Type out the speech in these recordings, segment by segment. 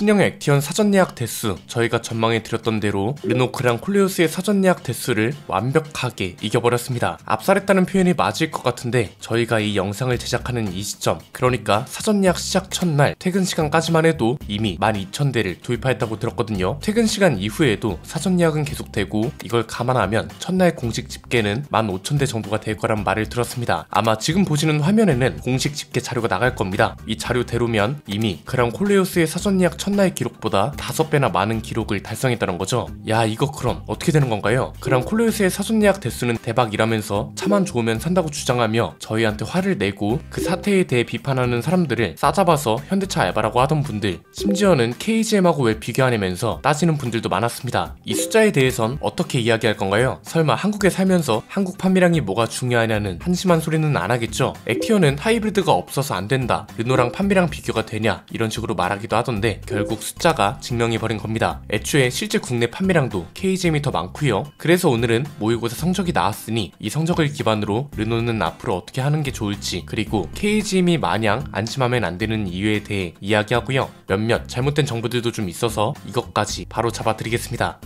신형 액티언 사전 예약 대수, 저희가 전망해 드렸던 대로 르노 그랑 콜레오스의 사전 예약 대수를 완벽하게 이겨버렸습니다. 압살했다는 표현이 맞을 것 같은데 저희가 이 영상을 제작하는 이 시점, 그러니까 사전 예약 시작 첫날 퇴근 시간까지만 해도 이미 12,000대를 도입하였다고 들었거든요. 퇴근 시간 이후에도 사전 예약은 계속되고 이걸 감안하면 첫날 공식 집계는 15,000대 정도가 될 거란 말을 들었습니다. 아마 지금 보시는 화면에는 공식 집계 자료가 나갈 겁니다. 이 자료대로면 이미 그랑 콜레오스의 사전 예약 첫날 기록보다 5배나 많은 기록을 달성했다는 거죠. 야, 이거 그럼 어떻게 되는 건가요? 그랑 콜레오스의 사전 예약 대수는 대박이라면서 차만 좋으면 산다고 주장하며 저희한테 화를 내고 그 사태에 대해 비판하는 사람들을 싸잡아서 현대차 알바라고 하던 분들, 심지어는 KGM하고 왜 비교하냐면서 따지는 분들도 많았습니다. 이 숫자에 대해선 어떻게 이야기할 건가요? 설마 한국에 살면서 한국 판매량이 뭐가 중요하냐는 한심한 소리는 안 하겠죠? 액티언은 하이브리드가 없어서 안 된다, 르노랑 판매량 비교가 되냐, 이런 식으로 말하기도 하던데 결국 숫자가 증명해버린 겁니다. 애초에 실제 국내 판매량도 KGM이 더 많고요. 그래서 오늘은 모의고사 성적이 나왔으니 이 성적을 기반으로 르노는 앞으로 어떻게 하는 게 좋을지, 그리고 KGM이 마냥 안심하면 안 되는 이유에 대해 이야기하고요. 몇몇 잘못된 정보들도 좀 있어서 이것까지 바로 잡아드리겠습니다.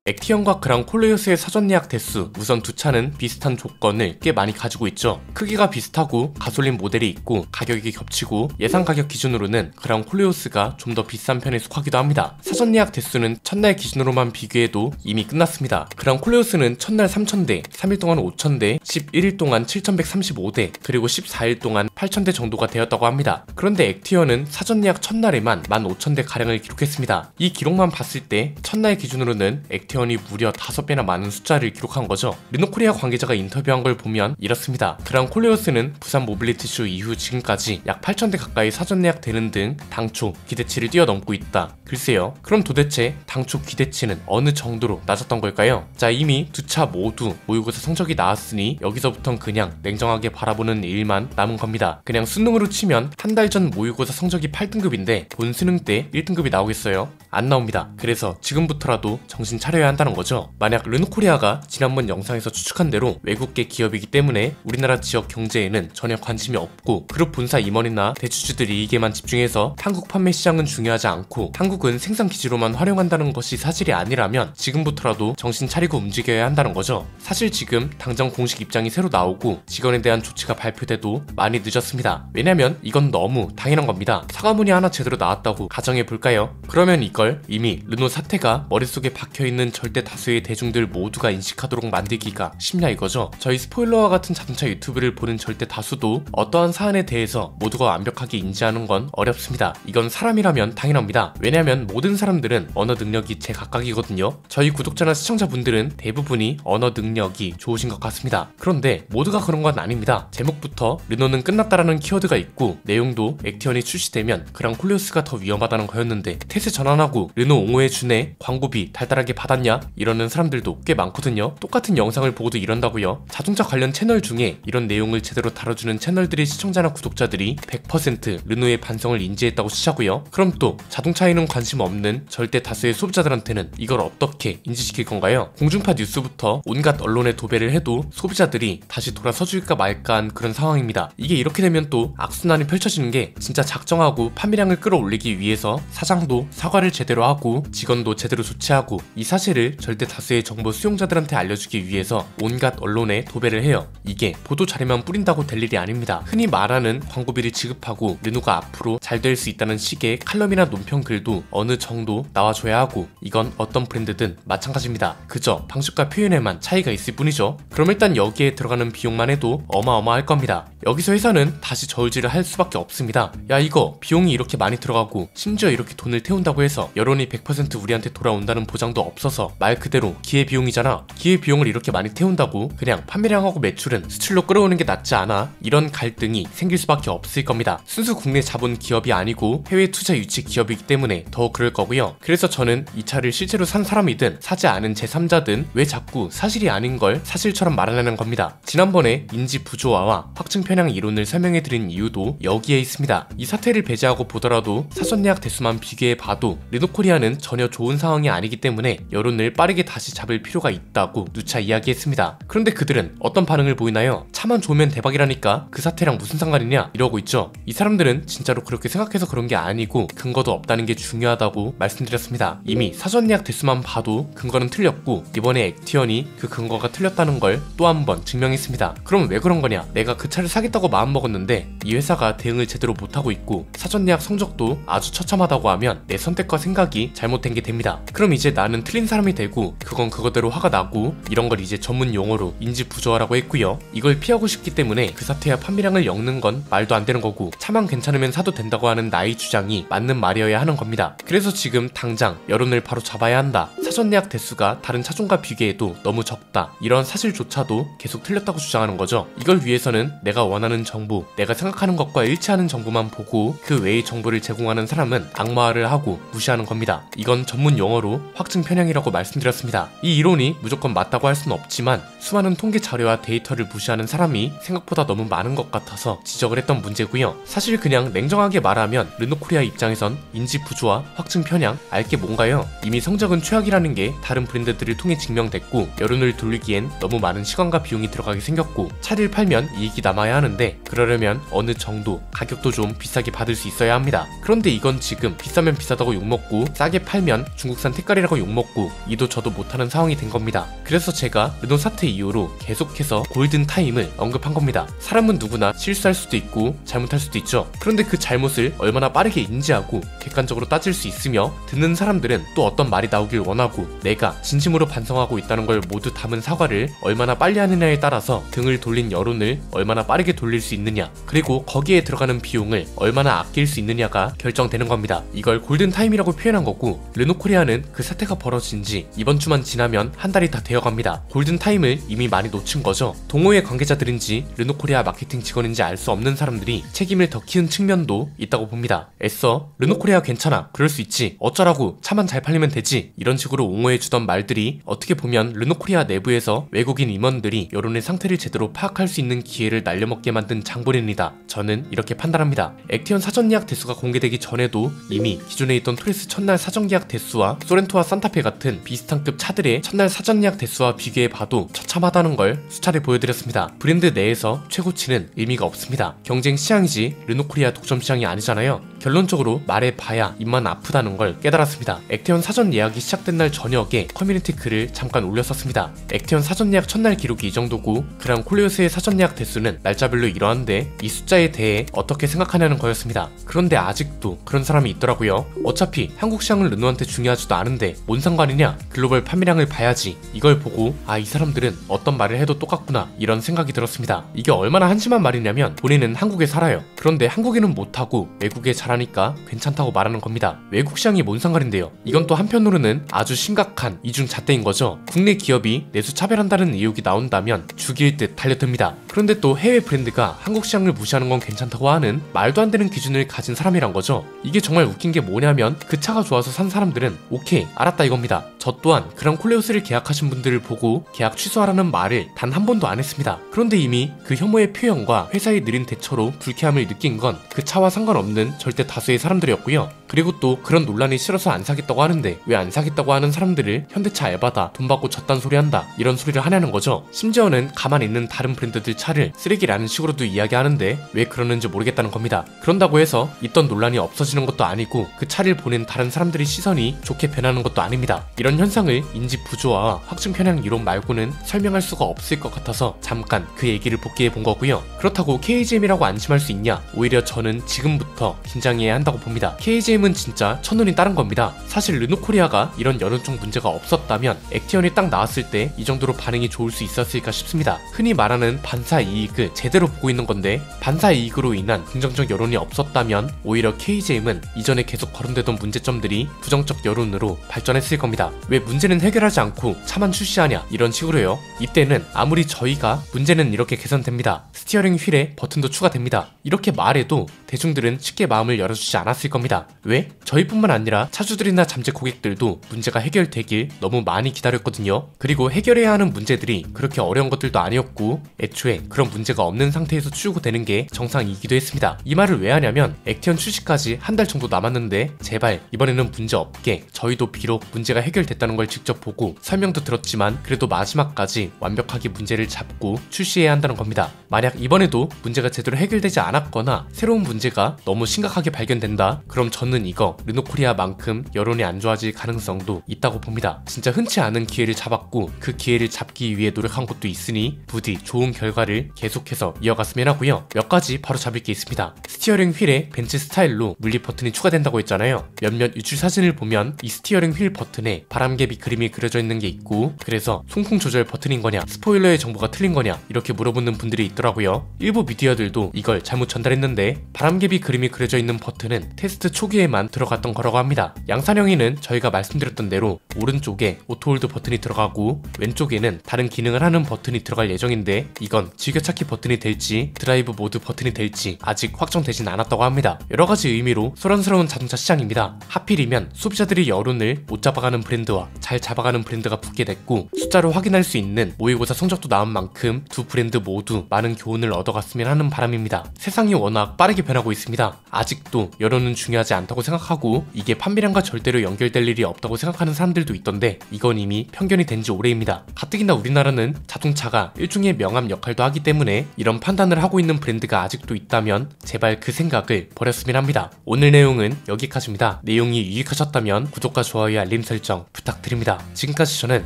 액티언과 그랑 콜레오스의 사전 예약 대수, 우선 두 차는 비슷한 조건을 꽤 많이 가지고 있죠. 크기가 비슷하고 가솔린 모델이 있고 가격이 겹치고 예상 가격 기준으로는 그랑 콜레오스가 좀 더 비싼 편에 속하기도 합니다. 사전 예약 대수는 첫날 기준으로만 비교해도 이미 끝났습니다. 그랑 콜레오스는 첫날 3,000대, 3일 동안 5,000대, 11일 동안 7,135대, 그리고 14일 동안 8,000대 정도가 되었다고 합니다. 그런데 액티언은 사전 예약 첫날에만 15,000대 가량을 기록했습니다. 이 기록만 봤을 때 첫날 기준으로는 액티언이 무려 5배나 많은 숫자를 기록한 거죠. 르노코리아 관계자가 인터뷰한 걸 보면 이렇습니다. 그랑 콜레오스는 부산 모빌리티쇼 이후 지금까지 약 8,000대 가까이 사전 예약되는 등 당초 기대치를 뛰어넘고 있다. 글쎄요, 그럼 도대체 당초 기대치는 어느 정도로 낮았던 걸까요? 자, 이미 두 차 모두 모의고사 성적이 나왔으니 여기서부턴 그냥 냉정하게 바라보는 일만 남은 겁니다. 그냥 수능으로 치면 한 달 전 모의고사 성적이 8등급인데 본 수능 때 1등급이 나오겠어요? 안 나옵니다. 그래서 지금부터라도 정신 차려야 한다는 거죠. 만약 르노코리아가 지난번 영상에서 추측한 대로 외국계 기업이기 때문에 우리나라 지역 경제에는 전혀 관심이 없고 그룹 본사 임원이나 대주주들 이익에만 집중해서 한국 판매 시장은 중요하지 않고 한국은 생산 기지로만 활용한다는 것이 사실이 아니라면 지금부터라도 정신 차리고 움직여야 한다는 거죠. 사실 지금 당장 공식 입장이 새로 나오고 직원에 대한 조치가 발표돼도 많이 늦었습니다. 왜냐면 이건 너무 당연한 겁니다. 사과문이 하나 제대로 나왔다고 가정해볼까요? 그러면 이걸 이미 르노 사태가 머릿속에 박혀있는 절대 다수의 대중들 모두가 인식하도록 만들기가 쉽냐 이거죠. 저희 스포일러와 같은 자동차 유튜브를 보는 절대 다수도 어떠한 사안에 대해서 모두가 완벽하게 인지하는 건 어렵습니다. 이건 사람이라면 당연합니다. 왜냐면 모든 사람들은 언어 능력이 제각각이거든요. 저희 구독자나 시청자분들은 대부분이 언어 능력이 좋으신 것 같습니다. 그런데 모두가 그런 건 아닙니다. 제목부터 르노는 끝났다라는 키워드가 있고 내용도 액티언이 출시되면 그랑 콜레오스가 더 위험하다는 거였는데 태세 전환하고 르노 옹호해 주네, 광고비 달달하게 받았냐, 이러는 사람들도 꽤 많거든요. 똑같은 영상을 보고도 이런다고요. 자동차 관련 채널 중에 이런 내용을 제대로 다뤄주는 채널들의 시청자나 구독자들이 100% 르노의 반성을 인지했다고 치자고요. 그럼 또 자동차에는 관심 없는 절대 다수의 소비자들한테는 이걸 어떻게 인지시킬 건가요? 공중파 뉴스부터 온갖 언론에 도배를 해도 소비자들이 다시 돌아서줄까 말까한 그런 상황입니다. 이게 이렇게 되면 또 악순환이 펼쳐지는 게 진짜 작정하고 판매량을 끌어올리기 위해서 사장도 사과를 제대로 하고 직원도 제대로 조치하고 이 사실을 절대 다수의 정보 수용자들한테 알려주기 위해서 온갖 언론에 도배를 해요. 이게 보도 자료만 뿌린다고 될 일이 아닙니다. 흔히 말하는 광고비를 지급하고 르노가 앞으로 잘 될 수 있다는 식의 칼럼이나 논평 글도 어느 정도 나와줘야 하고 이건 어떤 브랜드든 마찬가지입니다. 그저 방식과 표현에만 차이가 있을 뿐이죠. 그럼 일단 여기에 들어가는 비용만 해도 어마어마할 겁니다. 여기서 회사는 다시 저울질을 할 수밖에 없습니다. 야, 이거 비용이 이렇게 많이 들어가고 심지어 이렇게 돈을 태운다고 해서 여론이 100% 우리한테 돌아온다는 보장도 없어서 말 그대로 기회비용이잖아. 기회비용을 이렇게 많이 태운다고 그냥 판매량하고 매출은 수출로 끌어오는 게 낫지 않아? 이런 갈등이 생길 수밖에 없을 겁니다. 순수 국내 자본 기업이 아니고 해외 투자 유치 기업이기 때문에 더 그럴 거고요. 그래서 저는 이 차를 실제로 산 사람이든 사지 않은 제3자든 왜 자꾸 사실이 아닌 걸 사실처럼 말하려는 겁니다. 지난번에 인지 부조화와 확증 편향 이론을 설명해드린 이유도 여기에 있습니다. 이 사태를 배제하고 보더라도 사전 예약 대수만 비교해 봐도 르노코리아는 전혀 좋은 상황이 아니기 때문에 여론을 빠르게 다시 잡을 필요가 있다고 누차 이야기했습니다. 그런데 그들은 어떤 반응을 보이나요? 차만 좋으면 대박이라니까 그 사태랑 무슨 상관이냐 이러고 있죠. 이 사람들은 진짜로 그렇게 생각해서 그런 게 아니고 근거도 없다는 게 중요하다고 말씀드렸습니다. 이미 사전 예약 대수만 봐도 근거는 틀렸고 이번에 액티언이 그 근거가 틀렸다는 걸 또 한 번 증명했습니다. 그럼 왜 그런 거냐? 내가 그 차를 사겠다고 마음먹었는데 이 회사가 대응을 제대로 못하고 있고 사전 예약 성적도 아주 처참하다고 하면 내 선택과 생각이 잘못된 게 됩니다. 그럼 이제 나는 틀린 사람이 되고 그건 그거대로 화가 나고 이런 걸 이제 전문 용어로 인지 부조화라고 했고요. 이걸 피하고 싶기 때문에 그 사태와 판매량을 엮는 건 말도 안 되는 거고 차만 괜찮으면 사도 된다고 하는 나의 주장이 맞는 말이어야 하는 겁니다. 그래서 지금 당장 여론을 바로 잡아야 한다. 사전 예약 대수가 다른 차종과 비교해도 너무 적다. 이런 사실조차도 계속 틀렸다고 주장하는 거죠. 이걸 위해서는 내가 원하는 정보, 내가 생각하는 것과 일치하는 정보만 보고 그 외의 정보를 제공하는 사람은 악마화를 하고 무시하는 겁니다. 이건 전문 용어로 확증 편향이라고 말씀드렸습니다. 이 이론이 무조건 맞다고 할 수는 없지만 수많은 통계 자료와 데이터를 무시하는 사람이 생각보다 너무 많은 것 같아서 지적을 했던 문제고요. 사실 그냥 냉정하게 말하면 르노코리아 입장에선 인지 부조화, 확증 편향, 알게 뭔가요? 이미 성적은 최악이라는 게 다른 브랜드들을 통해 증명됐고 여론을 돌리기엔 너무 많은 시간과 비용이 들어가게 생겼고 차를 팔면 이익이 남아야 하는데 그러려면 어느 정도 가격도 좀 비싸게 받을 수 있어야 합니다. 그런데 이건 지금 비싸면 비싸다고 욕먹고 싸게 팔면 중국산 택깔이라고 욕먹고 이도 저도 못하는 상황이 된 겁니다. 그래서 제가 르노 사태 이후로 계속해서 골든타임을 언급한 겁니다. 사람은 누구나 실수할 수도 있고 잘못할 수도 있죠. 그런데 그 잘못을 얼마나 빠르게 인지하고 객관적으로 따질 수 있으며 듣는 사람들은 또 어떤 말이 나오길 원하고 내가 진심으로 반성하고 있다는 걸 모두 담은 사과를 얼마나 빨리 하느냐에 따라서 등을 돌린 여론을 얼마나 빠르게 돌릴 수 있느냐 그리고 거기에 들어가는 비용을 얼마나 아낄 수 있느냐가 결정되는 겁니다. 이걸 골든타임이라고 표현한 거고 르노코리아는 그 사태가 벌어진 지 이번 주만 지나면 한 달이 다 되어갑니다. 골든타임을 이미 많이 놓친 거죠. 동호회 관계자들인지 르노코리아 마케팅 직원인지 알 수 없는 사람들이 책임을 더 키운 측면도 있다고 봅니다. 애써 르노코리아 괜찮아, 그럴 수 있지, 어쩌라고, 차만 잘 팔리면 되지 이런 식으로 옹호해주던 말들이 어떻게 보면 르노코리아 내부에서 외국인 임원들이 여론의 상태를 제대로 파악할 수 있는 기회를 날려먹게 만든 장본입니다. 저는 이렇게 판단합니다. 액티언 사전 예약 대수가 공개되기 전에도 이미 기존에 있던 토레스 첫날 사전 예약 대수와 소렌토와 산타페 같은 비슷한 급 차들의 첫날 사전 예약 대수와 비교해봐도 처참하다는 걸 수차례 보여드렸습니다. 브랜드 내에서 최고치는 의미가 없습니다. 경쟁 시장이지 르노코리아 독점 시장이 아니잖아요. 결론적으로 말해봐야 입만 아프다는 걸 깨달았습니다. 액티언 사전 예약이 시작된 날 저녁에 커뮤니티 글을 잠깐 올렸었습니다. 액티언 사전 예약 첫날 기록이 이 정도고 그랑 콜레오스의 사전 예약 대수는 날짜별로 이러한데 이 숫자에 대해 어떻게 생각하냐는 거였습니다. 그런데 아직도 그런 사람이 있더라고요. 어차피 한국 시장은 르노한테 중요하지도 않은데 뭔 상관이냐, 글로벌 판매량을 봐야지. 이걸 보고 이 사람들은 어떤 말을 해도 똑같구나 이런 생각이 들었습니다. 이게 얼마나 한심한 말이냐면 본인은 한국에 살아요. 그런데 한국에는 못하고 외국에 잘하니까 괜찮다고 말하는 겁니다. 외국 시장이 뭔 상관인데요. 이건 또 한편으로는 아주 심각한 이중잣대인 거죠. 국내 기업이 내수 차별한다는 의혹이 나온다면 죽일 듯 달려듭니다. 그런데 또 해외 브랜드가 한국 시장을 무시하는 건 괜찮다고 하는 말도 안 되는 기준을 가진 사람이란 거죠. 이게 정말 웃긴 게 뭐냐면 그 차가 좋아서 산 사람들은 오케이 알았다 이겁니다. 저 또한 그랑 콜레오스를 계약하신 분들을 보고 계약 취소하라는 말을 단 한 번도 안 했습니다. 그런데 이미 그 혐오의 표현과 회사의 느린 대처로 불쾌함을 느낀 건 그 차와 상관없는 절대 다수의 사람들이었고요. 그리고 또 그런 논란이 싫어서 안 사겠다고 하는데 왜 안 사겠다고 하는 사람들을 현대차 알바다, 돈 받고 졌단 소리 한다 이런 소리를 하냐는 거죠. 심지어는 가만히 있는 다른 브랜드들 차를 쓰레기라는 식으로도 이야기하는데 왜 그러는지 모르겠다는 겁니다. 그런다고 해서 있던 논란이 없어지는 것도 아니고 그 차를 보는 다른 사람들의 시선이 좋게 변하는 것도 아닙니다. 이런 현상을 인지 부조화와 확증 편향 이론 말고는 설명할 수가 없을 것 같아서 잠깐 그 얘기를 복귀해 본 거고요. 그렇다고 KGM이라고 안심할 수 있냐? 오히려 저는 지금부터 긴장해야 한다고 봅니다. KGM은 진짜 첫눈이 다른 겁니다. 사실 르노코리아가 이런 여론적 문제가 없었다면 액티언이 딱 나왔을 때 이 정도로 반응이 좋을 수 있었을까 싶습니다. 흔히 말하는 반사 이익을 제대로 보고 있는 건데 반사 이익으로 인한 긍정적 여론이 없었다면 오히려 KGM은 이전에 계속 거론되던 문제점들이 부정적 여론으로 발전했을 겁니다. 왜 문제는 해결하지 않고 차만 출시하냐 이런 식으로요. 이때는 아무리 저희가 문제는 이렇게 개선됩니다, 스티어링 휠에 버튼도 추가됩니다 이렇게 말해도 대중들은 쉽게 마음을 열어주지 않았을 겁니다. 왜? 저희뿐만 아니라 차주들이나 잠재 고객들도 문제가 해결되길 너무 많이 기다렸거든요. 그리고 해결해야 하는 문제들이 그렇게 어려운 것들도 아니었고 애초에 그런 문제가 없는 상태에서 출고되는 게 정상이기도 했습니다. 이 말을 왜 하냐면 액티언 출시까지 한 달 정도 남았는데 제발 이번에는 문제 없게, 저희도 비록 문제가 해결됐다는 걸 직접 보고 설명도 들었지만 그래도 마지막까지 완벽하게 문제를 잡고 출시해야 한다는 겁니다. 만약 이번에도 문제가 제대로 해결되지 않았거나 새로운 문제가 너무 심각하게 발견된다? 그럼 저는 이거 르노코리아만큼 여론이 안 좋아질 가능성도 있다고 봅니다. 진짜 흔치 않은 기회를 잡았고 그 기회를 잡기 위해 노력한 것도 있으니 부디 좋은 결과를 계속해서 이어갔으면 하고요. 몇 가지 바로 잡을 게 있습니다. 스티어링 휠에 벤츠 스타일로 물리 버튼이 추가된다고 했잖아요. 몇몇 유출 사진을 보면 이 스티어링 휠 버튼에 바람개비 그림이 그려져 있는 게 있고, 그래서 송풍 조절 버튼인 거냐, 스포일러의 정보가 틀린 거냐 이렇게 물어보는 분들이 있더라고요. 일부 미디어들도 이걸 잘못 전달했는데 바람개비 그림이 그려져 있는 버튼은 테스트 초기에만 들어갔던 거라고 합니다. 양산형에는 저희가 말씀드렸던 대로 오른쪽에 오토홀드 버튼이 들어가고 왼쪽에는 다른 기능을 하는 버튼이 들어갈 예정인데, 이건 즐겨찾기 버튼이 될지 드라이브 모드 버튼이 될지 아직 확정되진 않았다고 합니다. 여러가지 의미로 소란스러운 자동차 시장입니다. 하필이면 소비자들이 여론을 못 잡아가는 브랜드와 잘 잡아가는 브랜드가 붙게 됐고, 숫자로 확인할 수 있는 모의고사 성적도 나온 만큼 두 브랜드 모두 많은 교훈을 얻어갔으면 하는 바람입니다. 세상이 워낙 빠르게 변하고 있습니다. 아직도 여론은 중요하지 않다고 생각하고 이게 판매량과 절대로 연결될 일이 없다고 생각하는 사람들도 있던데, 이건 이미 편견이 된 지 오래입니다. 가뜩이나 우리나라는 자동차가 일종의 명함 역할도 하기 때문에 이런 판단을 하고 있는 브랜드가 아직도 있다면 제발 그 생각을 버렸으면 합니다. 오늘 내용은 여기까지입니다. 내용이 유익하셨다면 구독과 좋아요, 알림 설정 부탁드립니다. 지금까지 저는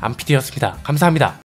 안PD였습니다. 감사합니다.